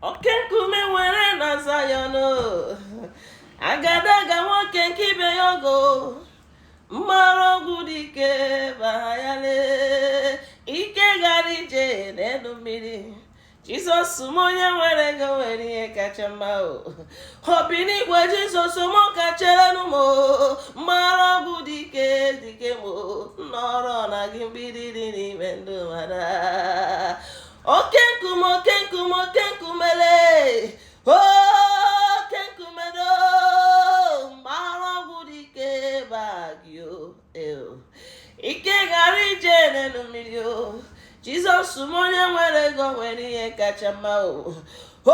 oke nkume nwere na Zion, agadaga nwoke nke ibe ya ogo, mgbara ọgwụ dị ike bahayale, ike gara ije n'elu mmiri. Jizọs m onye nwere ego nwere ihe kacha mma obi n'igwe. Jizọs m kachere m mgbara ọgwụ dị ike m nọrọ na gị mgbidi dị n'ime ndụ mara. Oke nkume, oke nkume, oke nkumele, oke nkume do mgbara ọgwụ dị ike bagio ike gara ije n'elu mmiri Jizọs m onye nwere ego nwere ihe kacha mma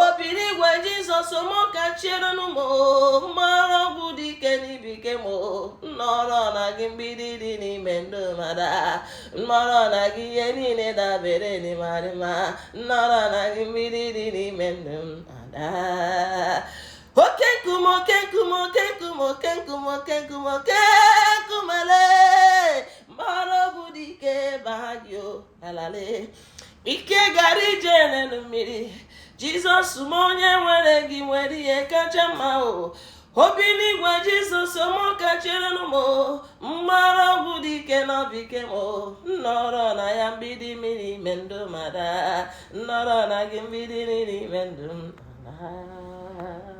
obi n'igwe. Jizọs m kachiere m mgbara ọgwụ dị ike n'ibike m nnọrọ na gị mgbidi dị n'ime ndụ mara. Nnọrọ na gị ihe niile dabere n'ịmarịma, nnọrọ na gị mgbidi dị n'ime ndụ mara. Oke nkume, oke nkume, oke nkume, oke nkume, oke nkume, oke nkumele, mgbara ọgwụ dị ike bagio alale, ike gara ije n'elu mmiri. Jizọs m onye nwere gị nwere ihe kacha mma obi n'igwe. Jizọs m kachere m mgbara ọgwụ dị ike n'obike m nnọrọ na ya mgbidi mmiri ime ndụ mara. Nnọrọ na gị mgbidi n'ime ndụ mara.